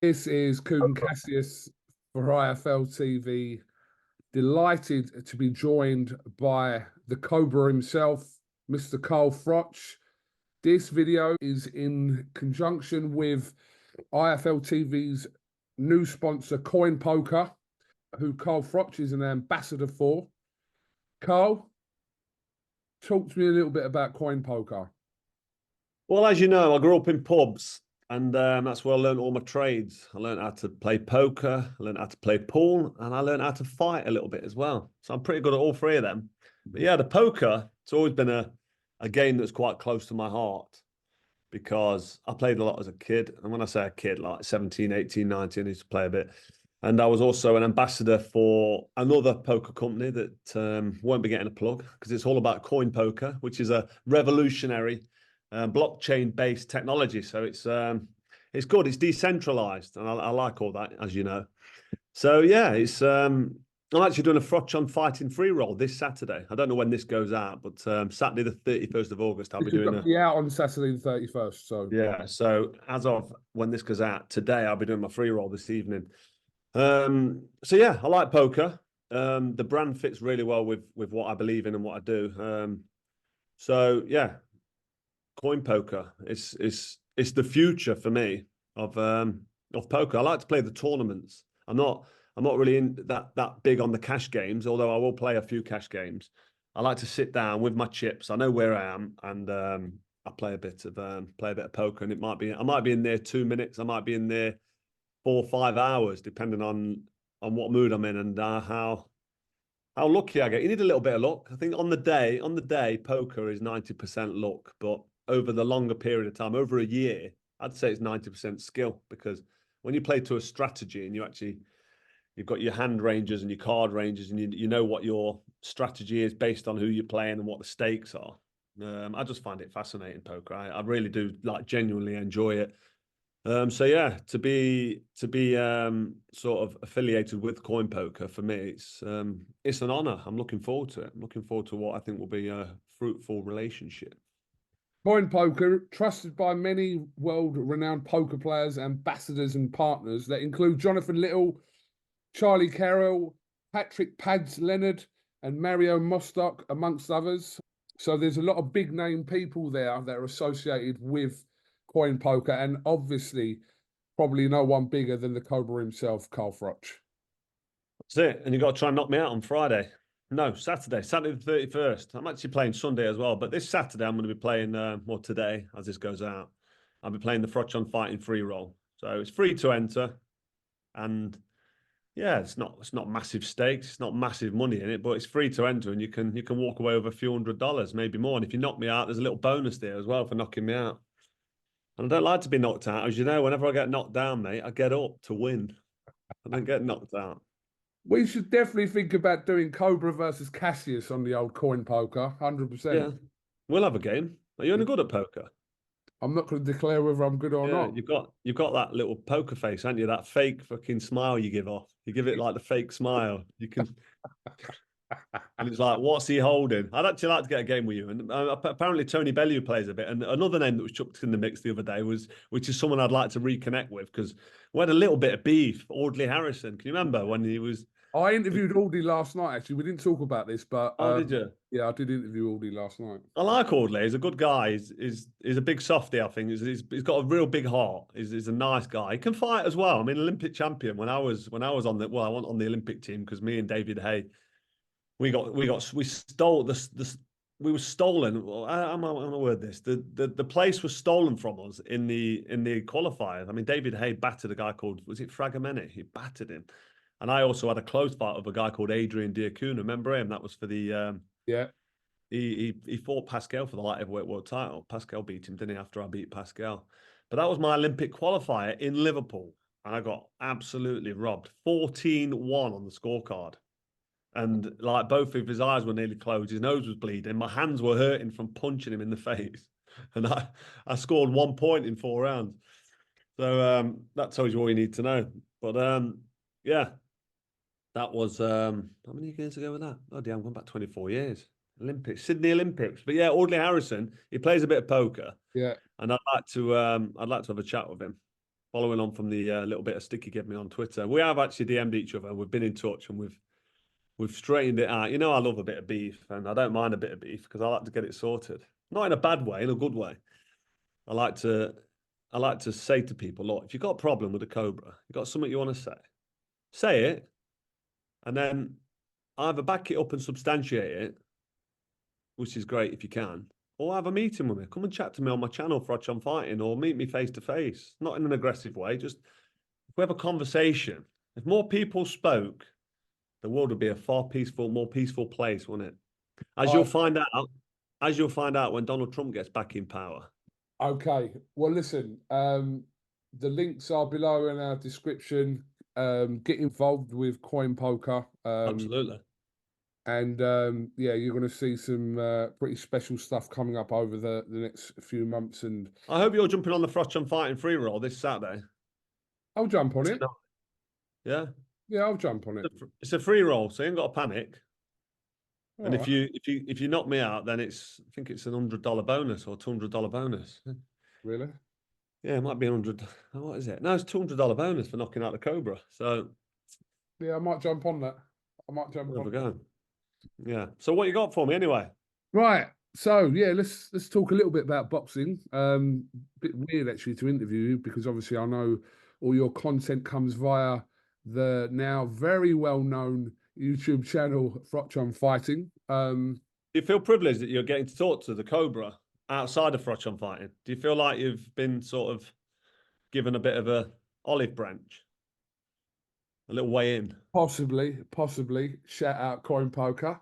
This is KUGAN CASSIUS for IFLTV. Delighted to be joined by the Cobra himself, Mr. Froch. This video is in conjunction with IFLTV's new sponsor, Coin Poker, who Froch is an ambassador for. Carl, talk to me a little bit about Coin Poker. Well, as you know, I grew up in pubs, and that's where I learned all my trades. I learned how to play poker, I learned how to play pool, and I learned how to fight a little bit as well. So I'm pretty good at all three of them. But yeah, the poker, it's always been a game that's quite close to my heart because I played a lot as a kid. And when I say a kid, like 17, 18, 19, I used to play a bit. And I was also an ambassador for another poker company that won't be getting a plug because it's all about coin poker, which is a revolutionary blockchain-based technology. So it's good. It's decentralized, and I like all that, as you know. So yeah, it's I'm actually doing a Froch on fighting free roll this Saturday. I don't know when this goes out, but Saturday the 31st of August, I'll be doing a. Yeah, on Saturday the 31st. So yeah, so as of when this goes out today, I'll be doing my free roll this evening. So yeah, I like poker. The brand fits really well with what I believe in and what I do. So yeah, coin poker it's the future for me of poker. I like to play the tournaments. I'm not really in that big on the cash games, although I will play a few cash games. I like to sit down with my chips. I know where I am, and I play a bit of poker, and I might be in there 2 minutes, I might be in there 4 or 5 hours, depending on what mood I'm in and how lucky I get. You need a little bit of luck. I think on the day, poker is 90% luck, but over the longer period of time, over a year, I'd say it's 90% skill, because when you play to a strategy and you've got your hand ranges and your card ranges, and you know what your strategy is based on who you're playing and what the stakes are. I just find it fascinating, poker. I really do, like, genuinely enjoy it. So yeah, to be sort of affiliated with Coin Poker, for me, it's an honor. I'm looking forward to it. I'm looking forward to what I think will be a fruitful relationship. Coin Poker, trusted by many world-renowned poker players, ambassadors, and partners that include Jonathan Little, Charlie Carroll, Patrick Pads Leonard, and Mario Mostock, amongst others. So there's a lot of big-name people there that are associated with Coin Poker, and obviously probably no one bigger than the Cobra himself, Froch. That's it. And you got to try and knock me out on Friday. No, Saturday the 31st. I'm actually playing Sunday as well, but this Saturday I'm going to be playing, well, today, as this goes out, I'll be playing the Froch on fighting free roll. So it's free to enter, and yeah, it's not massive stakes, it's not massive money in it, but it's free to enter, and you can walk away with a few $100s, maybe more. And if you knock me out, there's a little bonus there as well for knocking me out. And I don't like to be knocked out. As you know, whenever I get knocked down, mate, I get up to win. I don't get knocked out. We should definitely think about doing Cobra versus Cassius on the old Coin Poker, 100%. Yeah, we'll have a game. Are you any good at poker? I'm not going to declare whether I'm good or not. You've got that little poker face, haven't you? That fake fucking smile you give off. You give it like the fake smile. You can, and it's like, what's he holding? I'd actually like to get a game with you. And apparently Tony Bellew plays a bit. And another name that was chucked in the mix the other day which is someone I'd like to reconnect with, because we had a little bit of beef. Audley Harrison. Can you remember when he was? I interviewed Audley last night, actually. We didn't talk about this, but oh, did you? Yeah, I did interview Audley last night. I like Audley. He's a good guy. He's a big softy, I think. He's got a real big heart. He's a nice guy. He can fight as well. I mean, Olympic champion when I was on I went on the Olympic team because me and David Hay, we stole this. We were stolen. I'm gonna word this. The place was stolen from us in the qualifiers. I mean, David Hay battered a guy called, was it Fragamene? He battered him. And I also had a close fight with a guy called Adrian Diacuna. Remember him? That was for the yeah. He fought Pascal for the light heavyweight world title. Pascal beat him, didn't he? After I beat Pascal, but that was my Olympic qualifier in Liverpool, and I got absolutely robbed. 14-1 on the scorecard, and like both of his eyes were nearly closed. His nose was bleeding. My hands were hurting from punching him in the face, and I scored 1 point in 4 rounds. So that tells you all you need to know. But yeah. That was, how many years ago was that? Oh, damn, I'm going back 24 years. Sydney Olympics. But yeah, Audley Harrison, he plays a bit of poker. Yeah. And I'd like to have a chat with him. following on from the little bit of stick he gave me on Twitter. We have actually DM'd each other. We've been in touch and we've straightened it out. You know, I love a bit of beef, and I don't mind a bit of beef because I like to get it sorted. Not in a bad way, in a good way. I like to say to people, look, if you've got a problem with a Cobra, you've got something you want to say it, and then either back it up and substantiate it, which is great if you can, or have a meeting with me. Come and chat to me on my channel, Froch on Fighting, or meet me face to face. Not in an aggressive way, just if we have a conversation. If more people spoke, the world would be a far more peaceful place, wouldn't it? As you'll find out when Donald Trump gets back in power. Okay. Well, listen, the links are below in our description. Get involved with Coin Poker. Absolutely. And yeah, you're going to see some pretty special stuff coming up over the next few months. And I hope you're jumping on the Froch on Fighting free roll this Saturday. I'll jump on it. Yeah. Yeah, I'll jump on it. It's a free roll, so you ain't got to panic. All and right. if you knock me out, then I think it's an $100 bonus or $200 bonus. Really? Yeah, it might be 100. What is it? No, it's $200 bonus for knocking out the Cobra. So yeah, I might jump on that. I might jump on. Go. Yeah. So what you got for me anyway? Right. So yeah, let's talk a little bit about boxing. Bit weird actually to interview you because obviously I know all your content comes via the now very well known YouTube channel Froch on Fighting. Do you feel privileged that you're getting to talk to the Cobra outside of Froch on Fighting? Do you feel like you've been sort of given a bit of a olive branch, a little way in? Possibly. Shout out Coin Poker.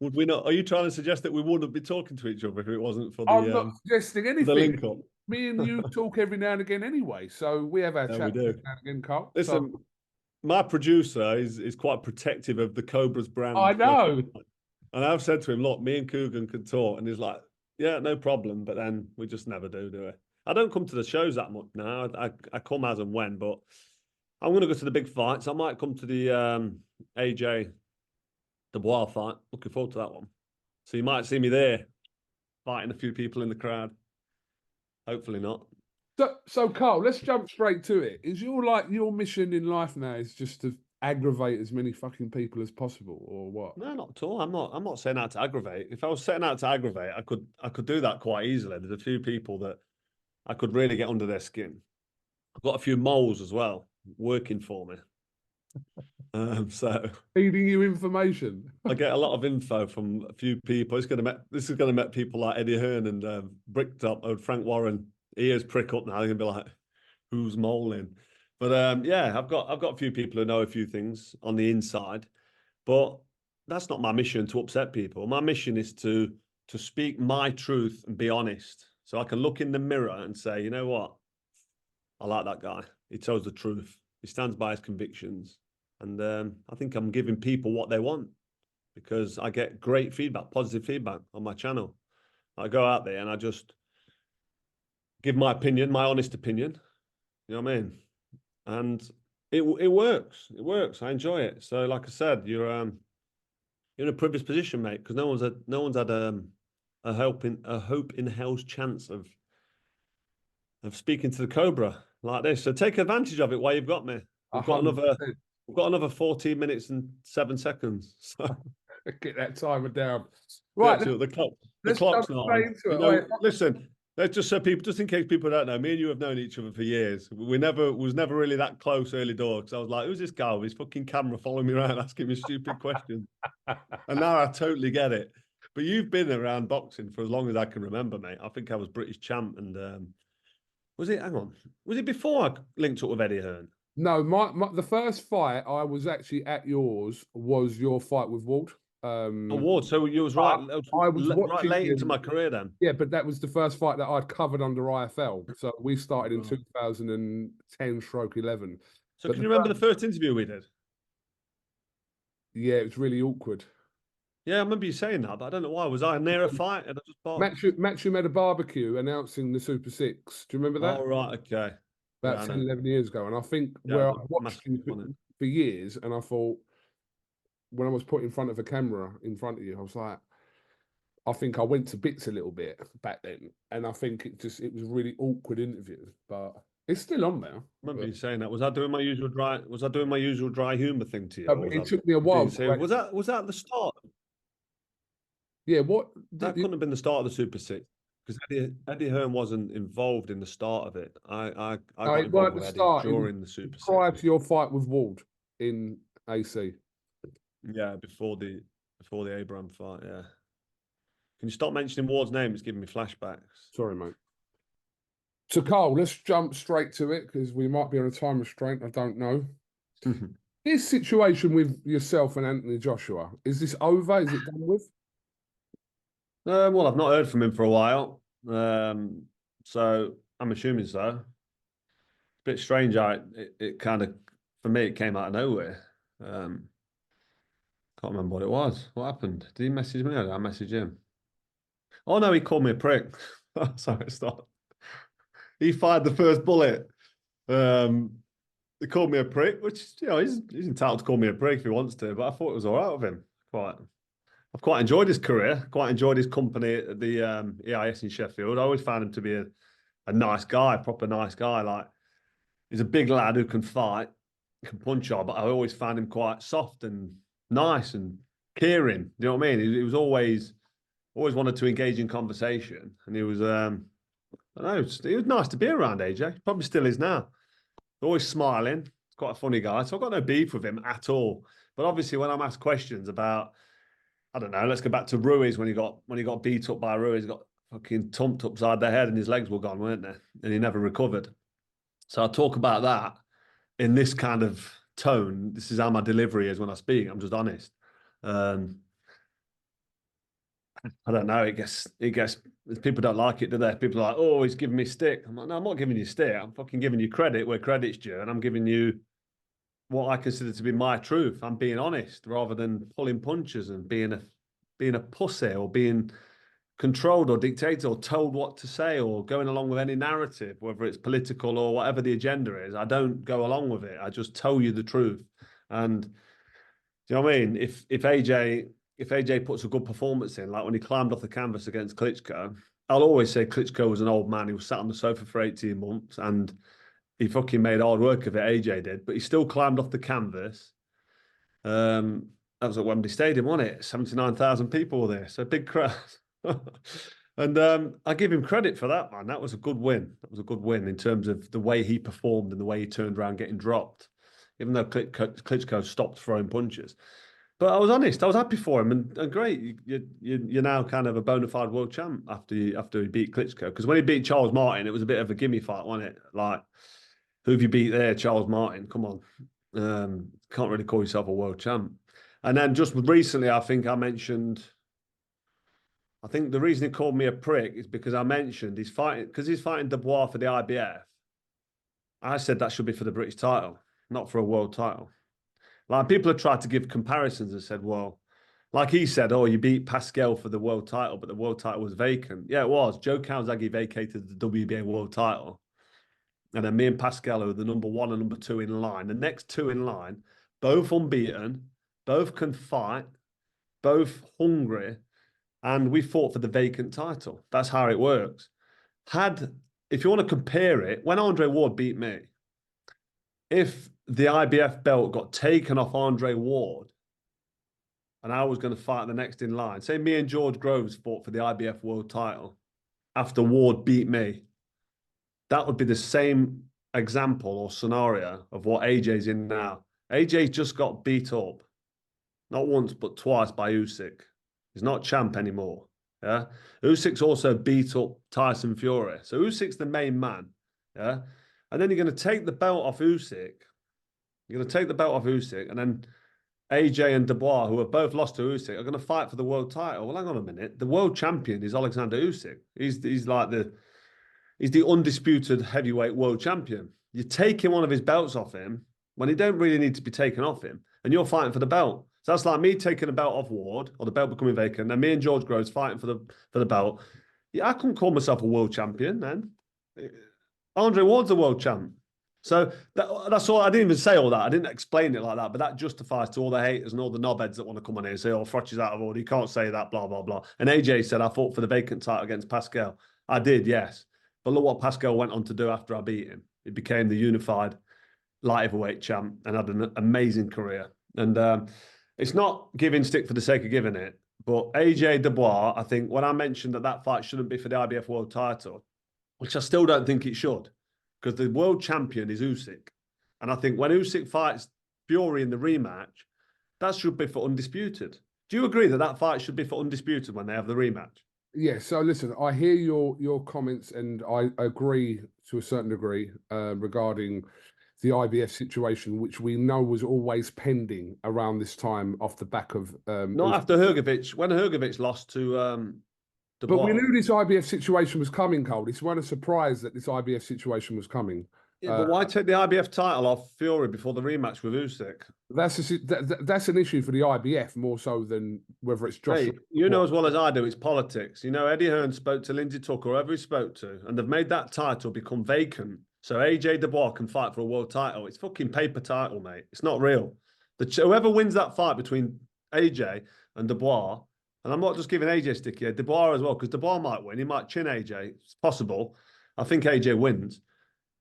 Would we not? Are you trying to suggest that we wouldn't be talking to each other if it wasn't for the? I'm not suggesting anything. The link up. Me and you talk every now and again anyway, so we have our chat we do. every now and again, Carl. Listen, my producer is quite protective of the Cobra's brand. I know. And I've said to him, look, me and KUGAN can talk. And he's like, yeah, no problem. But then we just never do we? I don't come to the shows that much now. I come as and when, but I'm going to go to the big fights. I might come to the AJ Dubois fight. Looking forward to that one. So you might see me there fighting a few people in the crowd. Hopefully not. So Carl, let's jump straight to it. Is your mission in life now is just to aggravate as many fucking people as possible, or what? No, not at all. I'm not setting out to aggravate. If I was setting out to aggravate, I could do that quite easily. There's a few people that I could really get under their skin. I've got a few moles as well working for me. So feeding you information. I get a lot of info from a few people. This is gonna make people like Eddie Hearn and Bricktop and Frank Warren ears prick up now. They're gonna be like, who's moling? But yeah, I've got a few people who know a few things on the inside, but that's not my mission to upset people. My mission is to speak my truth and be honest, so I can look in the mirror and say, you know what, I like that guy. He tells the truth. He stands by his convictions, and I think I'm giving people what they want because I get great feedback, positive feedback on my channel. I go out there and I just give my opinion, my honest opinion. You know what I mean? And it works. It works. I enjoy it. So, like I said, you're in a privileged position, mate, because no one's had a hope in hell's chance of speaking to the Cobra like this. So take advantage of it while you've got me. We've got another 14 minutes and 7 seconds. So get that timer down. Right, the clock's not on. You know, listen. Let's just so people, just in case people don't know, me and you have known each other for years. We was never really that close early door because I was like, who's this guy with his fucking camera following me around asking me stupid questions? And now I totally get it. But you've been around boxing for as long as I can remember, mate. I think I was British champ, and was it before I linked up with Eddie Hearn? No, the first fight I was actually at yours was your fight with Ward. Ward, so you was right. I was right late into my career then. Yeah, but that was the first fight that I'd covered under IFL. So we started in 2010/11. So can you remember the first interview we did? Yeah, it was really awkward. Yeah, I remember you saying that, but I don't know why. Was I near a fight? And I just Matchroom had a barbecue announcing the Super Six. Do you remember that? Oh, right, okay. About 10, 11 years ago. And I think where I watched you for years, and I thought, when I was put in front of a camera in front of you, I was like, I think I went to bits a little bit back then, and I think it was a really awkward interview, but it's still on there. I remember you saying that. Was I doing my usual dry? Was I doing my usual dry humour thing to you? I mean, it took me a while. Was that the start? Yeah, what? That couldn't have been the start of the Super Six because Eddie Hearn wasn't involved in the start of it. I got involved with Eddie during the Super Six. Prior to your fight with Ward in AC. Yeah, before the Abraham fight. Yeah. Can you stop mentioning Ward's name? It's giving me flashbacks. Sorry, mate. So, Carl, let's jump straight to it because we might be on a time restraint. I don't know. This situation with yourself and Anthony Joshua, is this over? Is it done with? Well, I've not heard from him for a while. So I'm assuming so. It's a bit strange. It kind of, for me, it came out of nowhere. Can't remember what it was. What happened? Did he message me or did I message him? Oh, no, he called me a prick. Sorry, stop. He fired the first bullet. He called me a prick, which, you know, he's entitled to call me a prick if he wants to, but I thought it was all right with him. I've quite enjoyed his career, quite enjoyed his company at the EIS in Sheffield. I always found him to be a nice guy, proper nice guy. Like, he's a big lad who can fight, can punch hard, but I always found him quite soft and nice and caring. You know what I mean? He was always wanted to engage in conversation, and he was, I don't know, he was nice to be around, AJ. Probably still is now. Always smiling. He's quite a funny guy. So I've got no beef with him at all. But obviously, when I'm asked questions about, I don't know, let's go back to Ruiz when he got beat up by Ruiz, he got fucking tumped upside the head and his legs were gone, weren't they? And he never recovered. So I talk about that in this kind of tone. This is how my delivery is when I speak. I'm just honest. I don't know. It gets people don't like it, do they? People are like, oh, he's giving me stick. I'm like, no, I'm not giving you stick. I'm fucking giving you credit where credit's due, and I'm giving you what I consider to be my truth. I'm being honest rather than pulling punches and being a pussy or being controlled or dictated or told what to say or going along with any narrative, whether it's political or whatever the agenda is. I don't go along with it. I just tell you the truth. And do you know what I mean? If AJ puts a good performance in, like when he climbed off the canvas against Klitschko, I'll always say Klitschko was an old man. He was sat on the sofa for 18 months and he fucking made hard work of it, AJ did, but he still climbed off the canvas. That was at Wembley Stadium, wasn't it? 79,000 people were there, so big crowd. And I give him credit for that, man. That was a good win. That was a good win in terms of the way he performed and the way he turned around getting dropped, even though Klitschko stopped throwing punches. But I was honest. I was happy for him, and great. You're now kind of a bona fide world champ after he beat Klitschko. Because when he beat Charles Martin, it was a bit of a gimme fight, wasn't it? Like, who have you beat there, Charles Martin? Come on, can't really call yourself a world champ. And then just recently, I think the reason he called me a prick is because I mentioned he's fighting Dubois for the IBF. I said that should be for the British title, not for a world title. Like, people have tried to give comparisons and said, well, like he said, oh, you beat Pascal for the world title, but the world title was vacant. Yeah, it was. Joe Calzaghe vacated the WBA world title. And then me and Pascal are the number one and number two in line. The next two in line, both unbeaten, both can fight, both hungry, and we fought for the vacant title. That's how it works. If you want to compare it, when Andre Ward beat me, if the IBF belt got taken off Andre Ward and I was going to fight the next in line, say me and George Groves fought for the IBF world title after Ward beat me, that would be the same example or scenario of what AJ's in now. AJ just got beat up, not once, but twice by Usyk. He's not champ anymore. Yeah. Usyk's also beat up Tyson Fury. So Usyk's the main man. Yeah. And then you're going to take the belt off Usyk. You're going to take the belt off Usyk, and then AJ and Dubois, who have both lost to Usyk, are going to fight for the world title. Well, hang on a minute. The world champion is Alexander Usyk. He's the undisputed heavyweight world champion. You're taking one of his belts off him when he don't really need to be taken off him, and you're fighting for the belt. So that's like me taking the belt off Ward, or the belt becoming vacant, and me and George Groves fighting for the belt. Yeah, I couldn't call myself a world champion then. Andre Ward's a world champ. So that's all. I didn't even say all that. I didn't explain it like that, but that justifies to all the haters and all the knobheads that want to come on here and say, oh, Froch is out of order. You can't say that, blah, blah, blah. And AJ said, I fought for the vacant title against Pascal. I did, yes. But look what Pascal went on to do after I beat him. He became the unified light heavyweight champ and had an amazing career. And it's not giving stick for the sake of giving it. But AJ Dubois, I think when I mentioned that fight shouldn't be for the IBF world title, which I still don't think it should, because the world champion is Usyk. And I think when Usyk fights Fury in the rematch, that should be for undisputed. Do you agree that fight should be for undisputed when they have the rematch? Yeah, so listen, I hear your comments and I agree to a certain degree regarding the IBF situation, which we know was always pending around this time off the back of... Not after Hrgovic, when Hrgovic lost to Dubois. But we knew this IBF situation was coming, Cole. It's not a surprise that this IBF situation was coming. Yeah, but why take the IBF title off Fury before the rematch with Usyk? That's an issue for the IBF more so than whether it's Joshua. Hey, you know as well as I do, it's politics. You know, Eddie Hearn spoke to Lindsay Tucker, whoever he spoke to, and they've made that title become vacant. So AJ Dubois can fight for a world title. It's fucking paper title, mate. It's not real. Whoever wins that fight between AJ and Dubois, and I'm not just giving AJ stick here, Dubois as well, because Dubois might win. He might chin AJ. It's possible. I think AJ wins.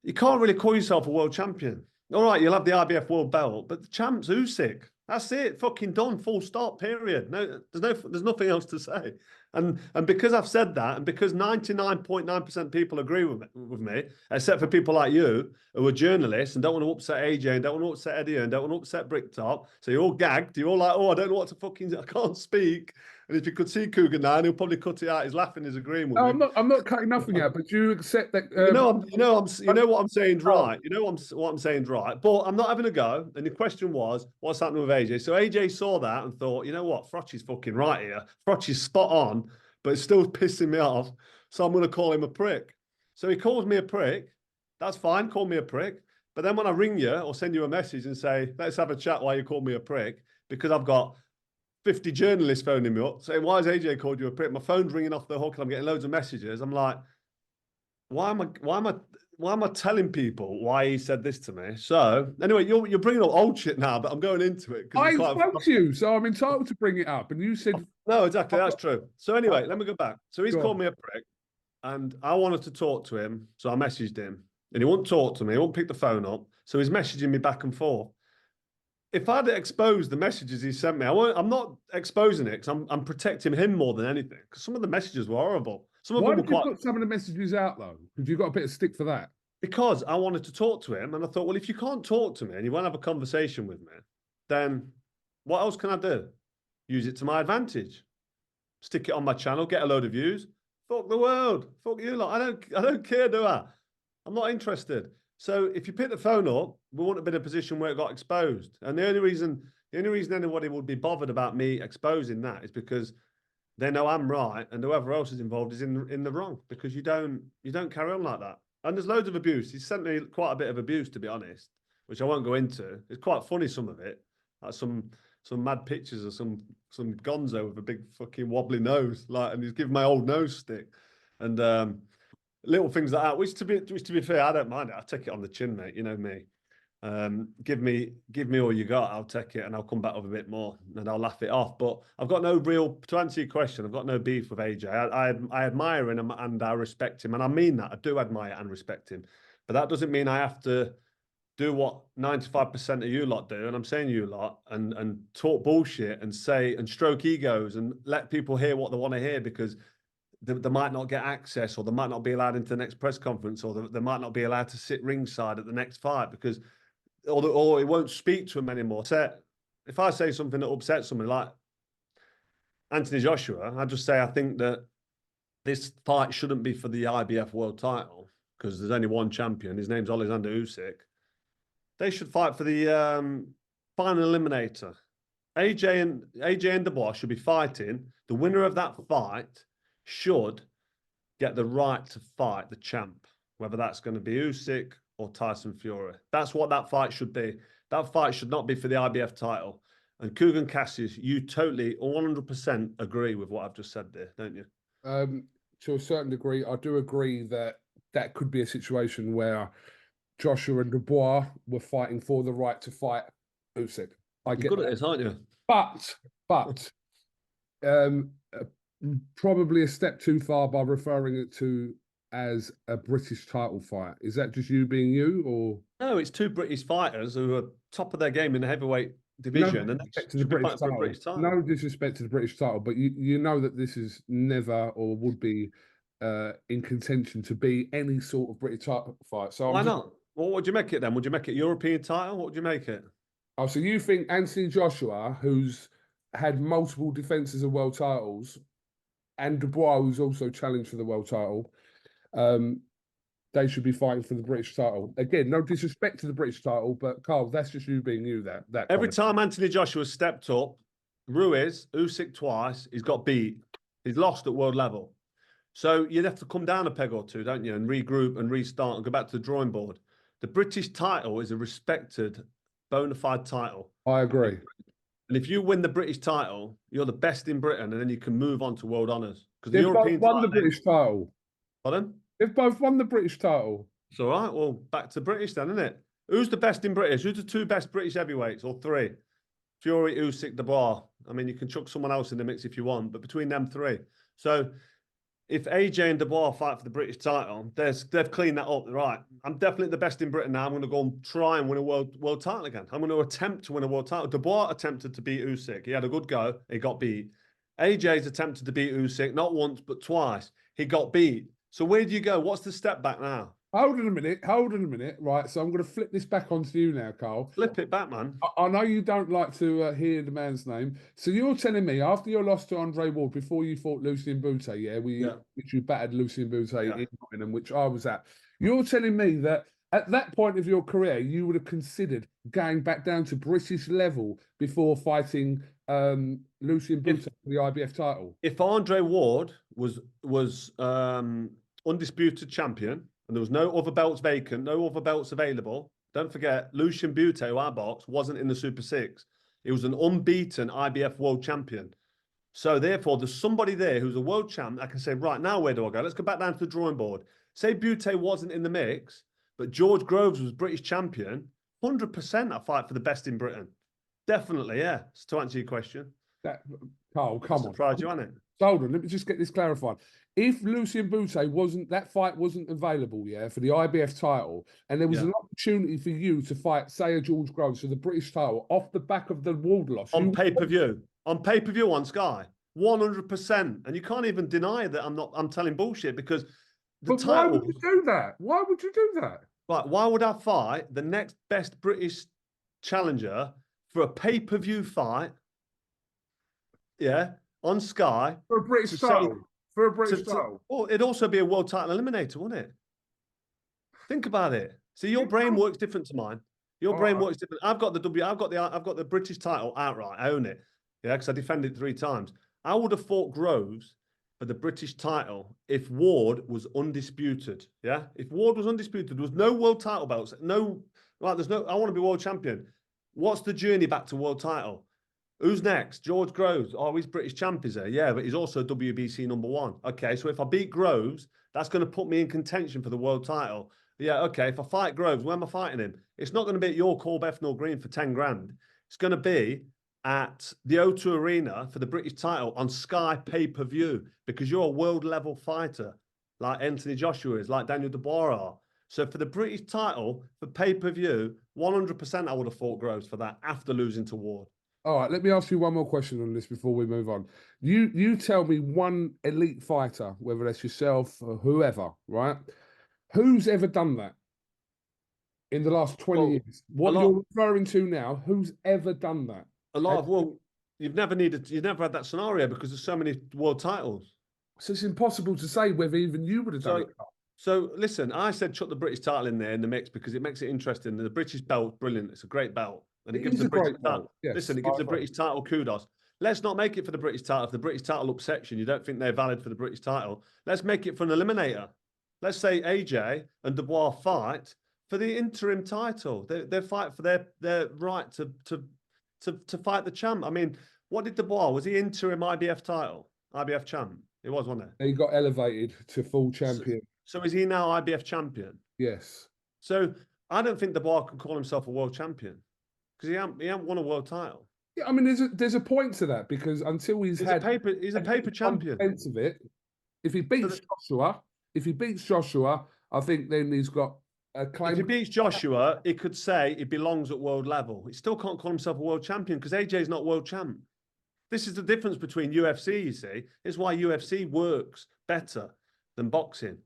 You can't really call yourself a world champion. All right, you'll have the IBF world belt, but the champ's Usyk. That's it. Fucking done. Full stop. Period. No, there's nothing else to say. And because I've said that, and because 99.9% people agree with me, except for people like you who are journalists and don't want to upset AJ and don't want to upset Eddie and don't want to upset Bricktop. So you're all gagged. You're all like, oh, I don't know what to fucking. I can't speak. And if you could see KUGAN now, he'll probably cut it out. He's laughing. He's agreeing with me. I'm not cutting nothing out. But you accept that. You know what I'm saying, right? You know what I'm saying, right? But I'm not having a go. And the question was, what's happening with AJ? So AJ saw that and thought, you know what, Froch is fucking right here. Froch is spot on, but it's still pissing me off. So I'm going to call him a prick. So he calls me a prick. That's fine. Call me a prick. But then when I ring you or send you a message and say, let's have a chat while you call me a prick, because I've got 50 journalists phoning me up saying, why has AJ called you a prick? My phone's ringing off the hook and I'm getting loads of messages. I'm like, why am I telling people why he said this to me? So anyway, you're bringing up old shit now, but I'm going into it. I spoke to you, so I'm entitled to bring it up. And you said... No, exactly. That's true. So anyway, let me go back. So he's called me a prick and I wanted to talk to him. So I messaged him and he won't talk to me. He won't pick the phone up. So he's messaging me back and forth. If I'd exposed the messages he sent me, I'm not exposing it because I'm protecting him more than anything. Because some of the messages were horrible. Why did you put some of the messages out though? Because you got a bit of stick for that. Because I wanted to talk to him, and I thought, well, if you can't talk to me and you won't have a conversation with me, then what else can I do? Use it to my advantage. Stick it on my channel, get a load of views. Fuck the world. Fuck you lot. I don't care, do I? I'm not interested. So if you pick the phone up, we wouldn't have been in a position where it got exposed. And the only reason anybody would be bothered about me exposing that is because they know I'm right and whoever else is involved is in the wrong, because you don't carry on like that. And there's loads of abuse. He sent me quite a bit of abuse, to be honest, which I won't go into. It's quite funny, some of it. Like some mad pictures of some gonzo with a big fucking wobbly nose, and he's giving my old nose stick. And little things like that, which to be fair, I don't mind it. I take it on the chin, mate. You know me. Give me all you got. I'll take it and I'll come back with a bit more and I'll laugh it off. But I've got no real, to answer your question, I've got no beef with AJ. I admire him and I respect him. And I mean that. I do admire and respect him. But that doesn't mean I have to do what 95% of you lot do. And I'm saying you lot and talk bullshit and say and stroke egos and let people hear what they want to hear, because they might not get access, or they might not be allowed into the next press conference, or they might not be allowed to sit ringside at the next fight because, or it won't speak to them anymore. So if I say something that upsets somebody like Anthony Joshua, I just say I think that this fight shouldn't be for the IBF world title because there's only one champion. His name's Alexander Usyk. They should fight for the final eliminator. AJ and Dubois should be fighting. The winner of that fight should get the right to fight the champ, whether that's going to be Usyk or Tyson Fury. That's what that fight should be. That fight should not be for the IBF title. And KUGAN CASSIUS, you totally 100% agree with what I've just said there, don't you? To a certain degree, I do agree that could be a situation where Joshua and Dubois were fighting for the right to fight Usyk. I You're get good that. at this, aren't you? But um, probably a step too far by referring it to as a British title fight. Is that just you being you, or No, it's two British fighters who are top of their game in the heavyweight no division, and they disrespect to the should be British fighting for a title? British title. No disrespect to the British title, but you know that this is never or would be in contention to be any sort of British title fight. So Why not? Well, what would you make it then? Would you make it European title? What would you make it? Oh, so you think Anthony Joshua, who's had multiple defenses of world titles, and Dubois, who's also challenged for the world title, they should be fighting for the British title. Again, no disrespect to the British title, but Carl, that's just you being you. That Every comment. time Anthony Joshua stepped up, Usyk twice, he's got beat. He's lost at world level. So you'd have to come down a peg or two, don't you, and regroup and restart and go back to the drawing board. The British title is a respected, bona fide title. I agree. And if you win the British title, you're the best in Britain, and then you can move on to world honours. Because the They've European both won the title, British title. pardon? They've both won the British title. It's all right. Well, back to British then, isn't it? Who's the best in British? Who's the two best British heavyweights, or three? Fury, Usyk, Dubois. I mean, you can chuck someone else in the mix if you want, but between them three. So if AJ and Dubois fight for the British title, they've cleaned that up. Right. I'm definitely the best in Britain now. I'm going to go and try and win a world title again. I'm going to attempt to win a world title. Dubois attempted to beat Usyk. He had a good go. He got beat. AJ's attempted to beat Usyk, not once, but twice. He got beat. So where do you go? What's the step back now? Hold on a minute. Hold on a minute. Right. So I'm going to flip this back onto you now, Carl. Flip it back, man. I know you don't like to hear the man's name. So you're telling me after your loss to Andre Ward, before you fought Lucien Bute, which you battered Lucien Bute in Nottingham, which I was at. You're telling me that at that point of your career, you would have considered going back down to British level before fighting Lucien Bute for the IBF title? If Andre Ward was undisputed champion, and there was no other belts vacant, no other belts available. Don't forget, Lucien Bute, who I boxed, wasn't in the Super Six. He was an unbeaten IBF world champion. So therefore, there's somebody there who's a world champ. I can say, right now, where do I go? Let's go back down to the drawing board. Say Bute wasn't in the mix, but George Groves was British champion. 100% I fight for the best in Britain. Definitely, yeah. To answer your question. Carl, come on. Surprised you on it. So hold on, let me just get this clarified. If Lucien Bute that fight wasn't available, for the IBF title, and there was an opportunity for you to fight, say, a George Groves for the British title off the back of the Ward loss. On pay-per-view. On pay-per-view on Sky. 100%. And you can't even deny that I'm telling bullshit, because the title... Why would you do that? Why would you do that? Right, why would I fight the next best British challenger for a pay-per-view fight? Yeah, on Sky. For a British title. For a British title. Well, it'd also be a world title eliminator, wouldn't it? Think about it. See, your brain works different to mine. Your brain works different. I've got the British title outright. I own it. Yeah, because I defended it 3 times. I would have fought Groves for the British title if Ward was undisputed. Yeah, if Ward was undisputed, there was no world title belts. No, right? There's no. I want to be world champion. What's the journey back to world title? Who's next? George Groves. Oh, he's British champ, is he? Yeah, but he's also WBC #1. Okay, so if I beat Groves, that's going to put me in contention for the world title. Yeah, okay, if I fight Groves, where am I fighting him? It's not going to be at York Hall, Bethnal Green for 10 grand. It's going to be at the O2 Arena for the British title on Sky pay-per-view, because you're a world-level fighter, like Anthony Joshua is, like Daniel Dubois are. So for the British title, for pay-per-view, 100% I would have fought Groves for that after losing to Ward. All right, let me ask you one more question on this before we move on. You tell me one elite fighter, whether that's yourself or whoever, right? Who's ever done that in the last 20 years? What you're referring to now, who's ever done that? You've never had that scenario because there's so many world titles. So it's impossible to say whether even you would have done it. So listen, I said chuck the British title in there in the mix because it makes it interesting. The British belt's brilliant. It's a great belt. And it gives the British title. Yes, listen, it gives the British title kudos. Let's not make it for the British title. If the British title upsets you, you don't think they're valid for the British title. Let's make it for an eliminator. Let's say AJ and Dubois fight for the interim title. They fight for their right to fight the champ. I mean, what did Dubois? Was he interim IBF champ? It was, wasn't it? He got elevated to full champion. So is he now IBF champion? Yes. So I don't think Dubois can call himself a world champion because he ain't won a world title. Yeah, I mean, there's a point to that because until he's He's a paper champion. Sense of it, if he beats Joshua, I think then he's got a claim. If he beats Joshua, he could say he belongs at world level. He still can't call himself a world champion because AJ's not world champ. This is the difference between UFC, you see. It's why UFC works better than boxing.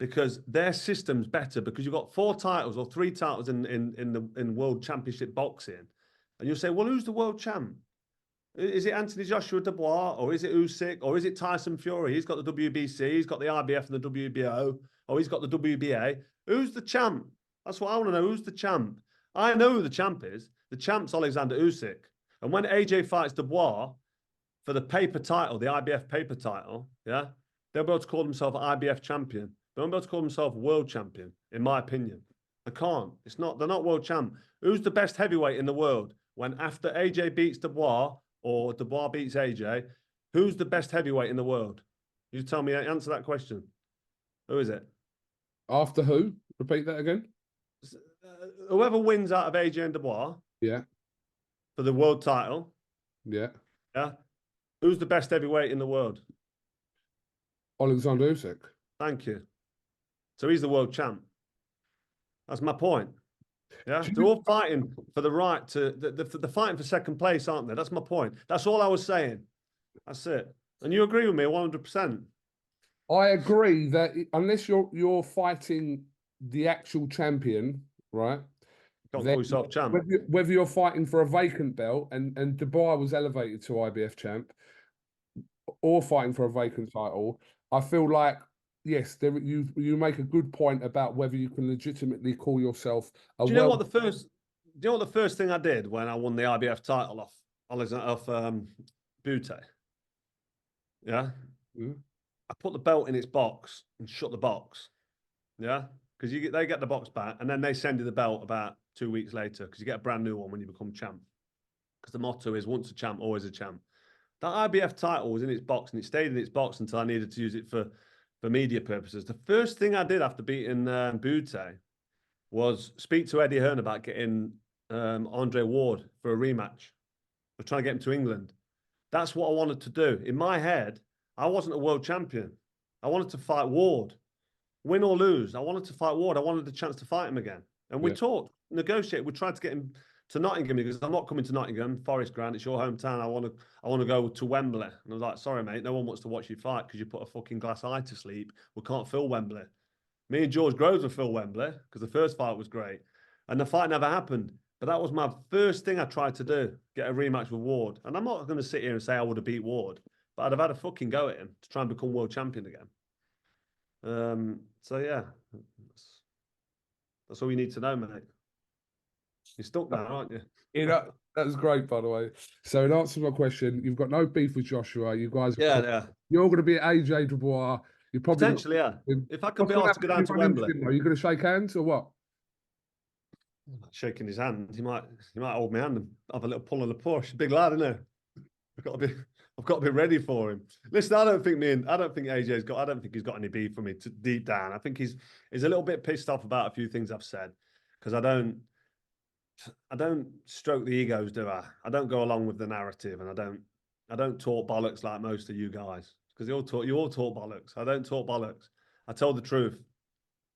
Because their system's better because you've got 4 titles or 3 titles in World Championship boxing. And you'll say, well, who's the world champ? Is it Anthony Joshua Dubois or is it Usyk or is it Tyson Fury? He's got the WBC, he's got the IBF and the WBO, or he's got the WBA. Who's the champ? That's what I want to know. Who's the champ? I know who the champ is. The champ's Alexander Usyk. And when AJ fights Dubois for the paper title, the IBF paper title, yeah, they'll be able to call themselves IBF champion. They won't be able to call themselves world champion, in my opinion. They can't. It's not. They're not world champ. Who's the best heavyweight in the world? When after AJ beats Dubois or Dubois beats AJ, who's the best heavyweight in the world? You tell me. Answer that question. Who is it? After who? Repeat that again. Whoever wins out of AJ and Dubois. Yeah. For the world title. Yeah. Yeah. Who's the best heavyweight in the world? Alexander Usyk. Thank you. So he's the world champ. That's my point. Yeah, they're all fighting for the right to. They're fighting for second place, aren't they? That's my point. That's all I was saying. That's it. And you agree with me 100%. I agree that unless you're fighting the actual champion, right? Can't call yourself champ. Whether you're fighting for a vacant belt and Dubois was elevated to IBF champ, or fighting for a vacant title, I feel like. Yes, you make a good point about whether you can legitimately call yourself a. Do you know what the first thing I did when I won the IBF title off Butte? Yeah, I put the belt in its box and shut the box. Yeah, because they get the box back and then they send you the belt about 2 weeks later because you get a brand new one when you become champ. Because the motto is once a champ, always a champ. That IBF title was in its box and it stayed in its box until I needed to use it for media purposes. The first thing I did after beating Butte was speak to Eddie Hearn about getting Andre Ward for a rematch. We're trying to get him to England. That's what I wanted to do. In my head, I wasn't a world champion. I wanted to fight Ward. Win or lose, I wanted to fight Ward. I wanted the chance to fight him again. And we talked, negotiated. We tried to get him to Nottingham because I'm not coming to Nottingham, Forest Ground. It's your hometown. I want to go to Wembley. And I was like, sorry, mate, no one wants to watch you fight because you put a fucking glass eye to sleep. We can't fill Wembley. Me and George Groves will fill Wembley because the first fight was great. And the fight never happened. But that was my first thing I tried to do, get a rematch with Ward. And I'm not going to sit here and say I would have beat Ward, but I'd have had a fucking go at him to try and become world champion again. So, yeah, that's all you need to know, mate. You're stuck now, aren't you? That's great, by the way. So in answer to my question, you've got no beef with Joshua. You guys, yeah. You're going to be at AJ Dubois. You probably potentially, yeah. If I could be asked to go down to Wembley, are you going to shake hands or what? Shaking his hand, he might hold my hand and have a little pull on the push. Big lad, isn't he? I've got to be ready for him. Listen, I don't think he's got any beef for me deep down. I think he's a little bit pissed off about a few things I've said because I don't stroke the egos, do I? I don't go along with the narrative, and I don't talk bollocks like most of you guys because you all talk bollocks. I don't talk bollocks. I tell the truth.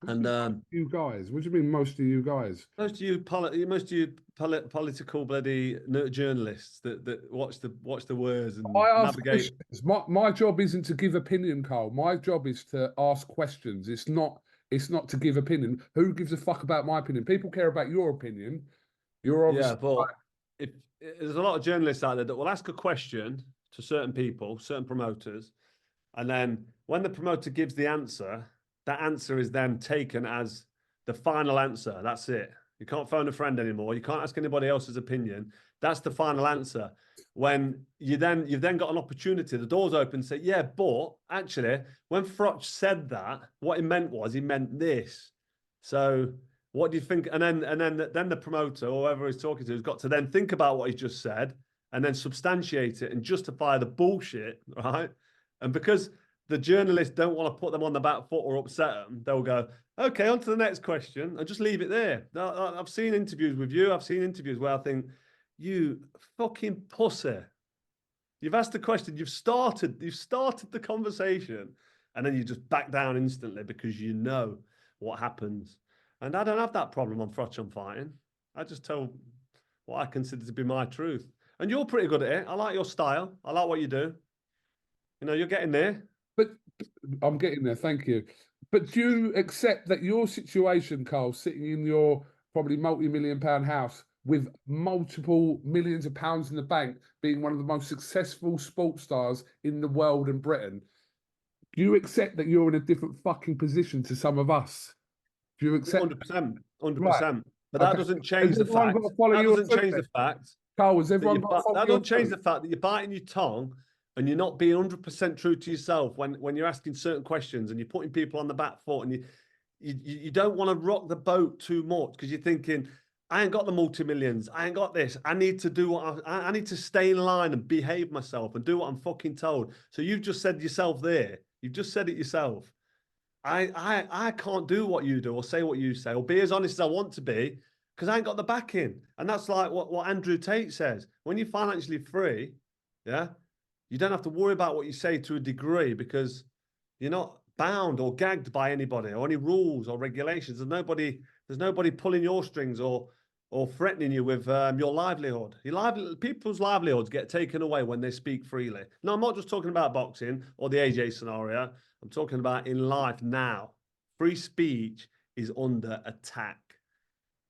And you guys, what do you mean most of you guys? Most of you political bloody journalists that watch the words and navigate. My job isn't to give opinion, Carl. My job is to ask questions. It's not to give opinion. Who gives a fuck about my opinion? People care about your opinion. You're obviously if there's a lot of journalists out there that will ask a question to certain people, certain promoters, and then when the promoter gives the answer, that answer is then taken as the final answer. That's it. You can't phone a friend anymore. You can't ask anybody else's opinion. That's the final answer. When you've then got an opportunity, the door's open, say, yeah, but actually, when Froch said that, what he meant this. So what do you think? And then the promoter or whoever he's talking to has got to then think about what he's just said and then substantiate it and justify the bullshit, right? And because the journalists don't want to put them on the back foot or upset them, they'll go, okay, on to the next question, and just leave it there. I've seen interviews with you. I've seen interviews where I think, you fucking pussy. You've asked the question, you've started the conversation, and then you just back down instantly because you know what happens. And I don't have that problem on Froch on Fighting. I just tell what I consider to be my truth. And you're pretty good at it. I like your style. I like what you do. You know, you're getting there. But I'm getting there, thank you. But do you accept that your situation, Carl, sitting in your probably multi-million-pound house with multiple millions of pounds in the bank, being one of the most successful sports stars in the world and Britain, do you accept that you're in a different fucking position to some of us? Do you accept 100%, 100%. Right. But that Okay. doesn't change Has the everyone fact. got to follow That your doesn't suit change then? the fact. Carl, has everyone got to follow That your doesn't change suit? the fact that you're biting your tongue and you're not being 100% true to yourself when you're asking certain questions and you're putting people on the back foot, and you don't want to rock the boat too much because you're thinking, I ain't got the multi-millions. I ain't got this. I need to do what I need to stay in line and behave myself and do what I'm fucking told. So you've just said yourself there. You've just said it yourself. I can't do what you do or say what you say or be as honest as I want to be because I ain't got the backing. And that's like what Andrew Tate says. When you're financially free, yeah, you don't have to worry about what you say to a degree because you're not bound or gagged by anybody or any rules or regulations. There's nobody pulling your strings or threatening you with your livelihood. People's livelihoods get taken away when they speak freely. No, I'm not just talking about boxing or the AJ scenario. I'm talking about in life now. Free speech is under attack,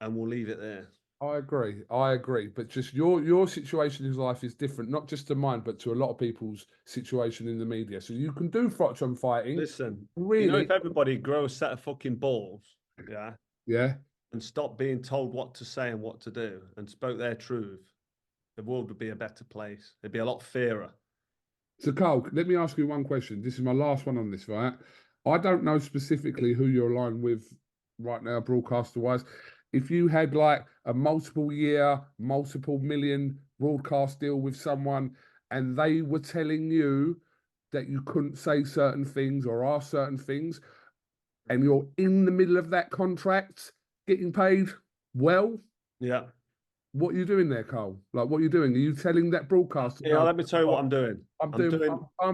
and we'll leave it there. I agree. But just your situation in life is different, not just to mine, but to a lot of people's situation in the media. So you can do Froch on Fighting. Listen, really, you know, if everybody grow a set of fucking balls, yeah, yeah, and stop being told what to say and what to do and spoke their truth, the world would be a better place. It'd be a lot fairer. So, Carl, let me ask you one question. This is my last one on this, right? I don't know specifically who you're aligned with right now, broadcaster-wise. If you had like a multiple year, multiple million broadcast deal with someone and they were telling you that you couldn't say certain things or ask certain things, and you're in the middle of that contract getting paid well, Yeah. what are you doing there, Carl? Like, what are you doing? Are you telling that broadcaster? Yeah, let me tell you what I'm doing. I'm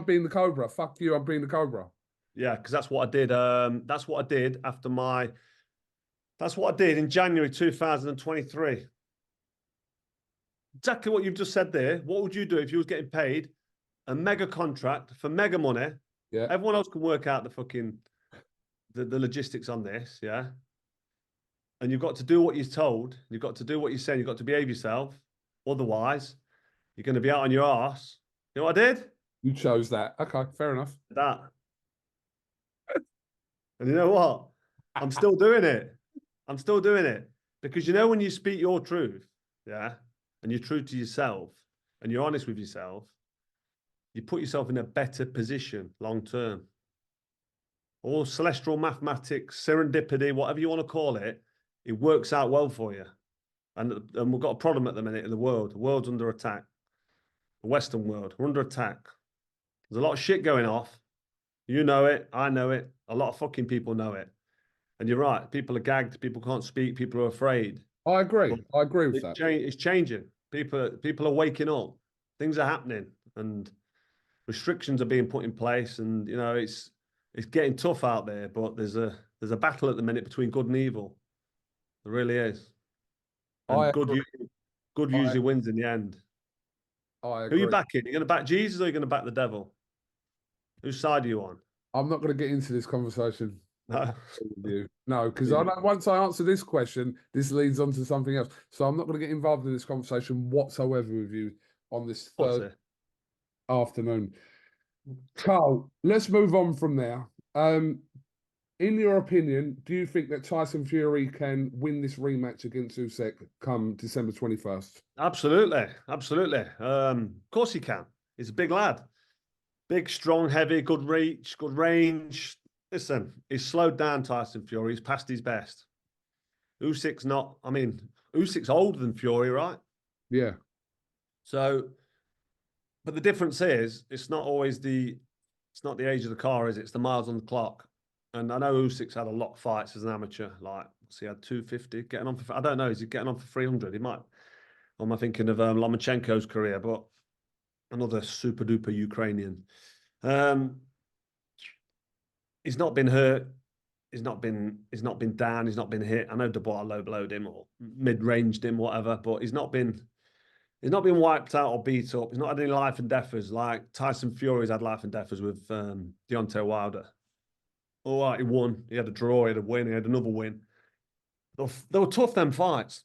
being the Cobra. Fuck you, I'm being the Cobra. Yeah, because that's what I did. That's what I did after that's what I did in January 2023. Exactly what you've just said there. What would you do if you was getting paid a mega contract for mega money? Yeah. Everyone else can work out the fucking the logistics on this, yeah. And you've got to do what you're told. You've got to do what you're saying. You've got to behave yourself. Otherwise, you're going to be out on your arse. You know what I did? You chose that. Okay, fair enough. That. And you know what? I'm still doing it. I'm still doing it. Because you know, when you speak your truth, yeah, and you're true to yourself and you're honest with yourself, you put yourself in a better position long term. All celestial mathematics, serendipity, whatever you want to call it, it works out well for you. And we've got a problem at the minute in the world. The world's under attack. The Western world, we're under attack. There's a lot of shit going off. You know it. I know it. A lot of fucking people know it. And you're right. People are gagged. People can't speak. People are afraid. I agree. I agree with that. It's changing. People are waking up. Things are happening, and restrictions are being put in place. And you know, it's getting tough out there. But there's a battle at the minute between good and evil. There really is. And good usually wins in the end. I Who are you agree. backing? Are you going to back Jesus or are you going to back the devil? Whose side are you on? I'm not going to get into this conversation No. with you. No, because I know once I answer this question, this leads on to something else. So I'm not going to get involved in this conversation whatsoever with you on this third afternoon. Carl, let's move on from there. In your opinion, do you think that Tyson Fury can win this rematch against Usyk come December 21st? Absolutely. Absolutely. Of course he can. He's a big lad. Big, strong, heavy, good reach, good range. Listen, he's slowed down Tyson Fury. He's past his best. Usyk's not, I mean, Usyk's older than Fury, right? Yeah. So, but the difference is, it's not always the It's not the age of the car, is it? It's the miles on the clock. And I know Usyk's had a lot of fights as an amateur. Like, he had 250, getting on for, I don't know, is he getting on for 300? He might. Or am I thinking of Lomachenko's career? But another super duper Ukrainian. He's not been hurt. He's not been down. He's not been hit. I know Dubois low blowed him or mid-ranged him, whatever, but he's not been wiped out or beat up. He's not had any life and deathers like Tyson Fury's had life and deathers with Deontay Wilder. All right, he won. He had a draw. He had a win. He had another win. They were tough, them fights.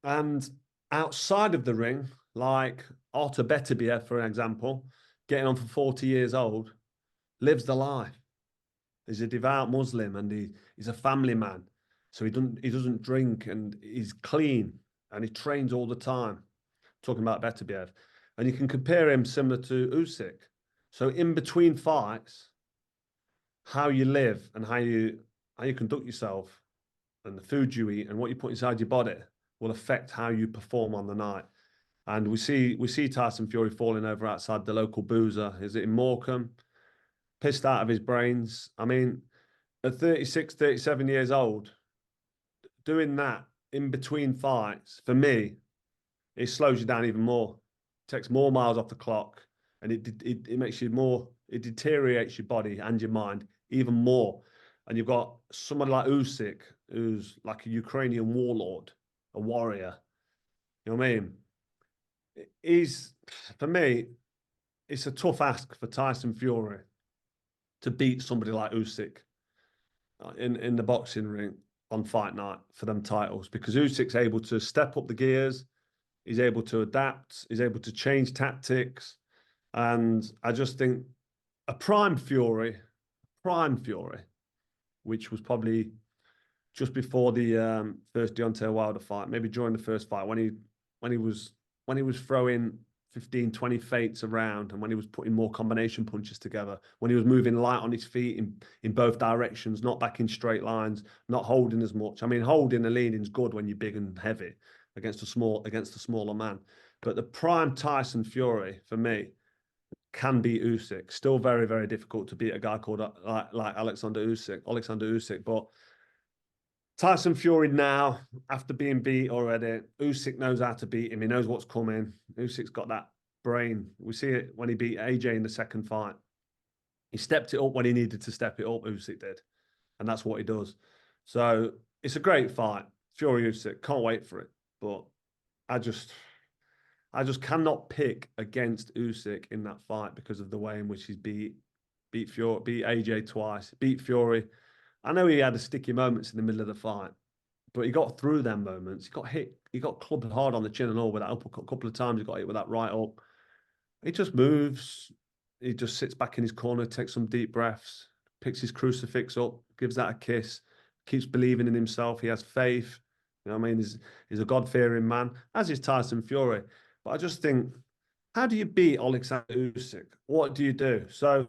And outside of the ring, like Artur Beterbiev, for example, getting on for 40 years old, lives the life. He's a devout Muslim and he's a family man. So he doesn't drink and he's clean and he trains all the time. Talking about Beterbiev. And you can compare him similar to Usyk. So in between fights, how you live and how you conduct yourself and the food you eat and what you put inside your body will affect how you perform on the night. And we see Tyson Fury falling over outside the local boozer. Is it in Morecambe? Pissed out of his brains. I mean, at 36, 37 years old, doing that in between fights, for me, it slows you down even more. It takes more miles off the clock and it makes you more, it deteriorates your body and your mind even more. And you've got someone like Usyk, who's like a Ukrainian warlord, a warrior. You know what I mean? For me, it's a tough ask for Tyson Fury to beat somebody like Usyk in the boxing ring on fight night for them titles, because Usyk's able to step up the gears, he's able to adapt, he's able to change tactics, and I just think a prime Fury, which was probably just before the first Deontay Wilder fight, maybe during the first fight when he was throwing 15, 20 feints around, and when he was putting more combination punches together, when he was moving light on his feet in both directions, not back in straight lines, not holding as much. I mean, holding and leaning is good when you're big and heavy against a smaller man. But the prime Tyson Fury, for me, can beat Usyk. Still very, very difficult to beat a guy called like Alexander Usyk. But Tyson Fury now, after being beat already, Usyk knows how to beat him. He knows what's coming. Usyk's got that brain. We see it when he beat AJ in the second fight. He stepped it up when he needed to step it up, Usyk did. And that's what he does. So it's a great fight. Fury-Usyk, can't wait for it. But I just cannot pick against Usyk in that fight because of the way in which he's beat AJ twice, beat Fury. I know he had sticky moments in the middle of the fight, but he got through them moments. He got hit. He got clubbed hard on the chin and all with that uppercut. A couple of times he got hit with that right up. He just moves. He just sits back in his corner, takes some deep breaths, picks his crucifix up, gives that a kiss, keeps believing in himself. He has faith. You know what I mean? He's a God-fearing man, as is Tyson Fury. But I just think, how do you beat Alexander Usyk? What do you do? So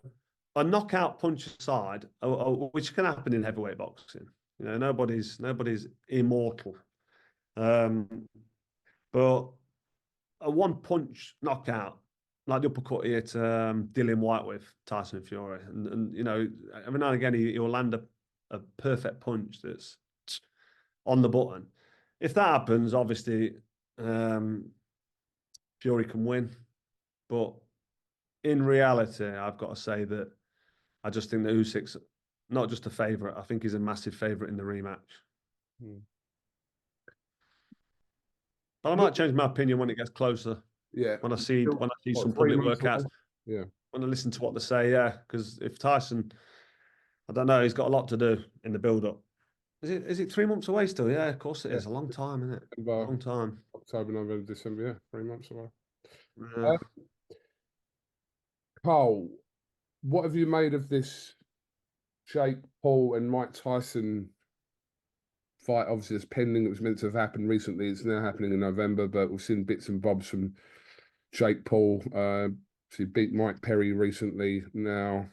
a knockout punch aside, which can happen in heavyweight boxing. You know, nobody's immortal. But a one-punch knockout, like the uppercut here to Dillian White with Tyson Fury, and you know, every now and again he'll land a perfect punch that's on the button. If that happens, obviously Fury can win, but in reality, I've got to say that I just think that Usyk's not just a favourite. I think he's a massive favourite in the rematch. But I might change my opinion when it gets closer. Yeah. When I see some public workouts. Yeah. When I listen to what they say, yeah. Because if Tyson, I don't know, he's got a lot to do in the build-up. Is it 3 months away still? Yeah, of course it is. A long time, isn't it? A long time. October, November, December, yeah, 3 months away. Yeah. Carl, what have you made of this Jake Paul and Mike Tyson fight? Obviously, it's pending. It was meant to have happened recently. It's now happening in November, but we've seen bits and bobs from Jake Paul. He beat Mike Perry recently. Now,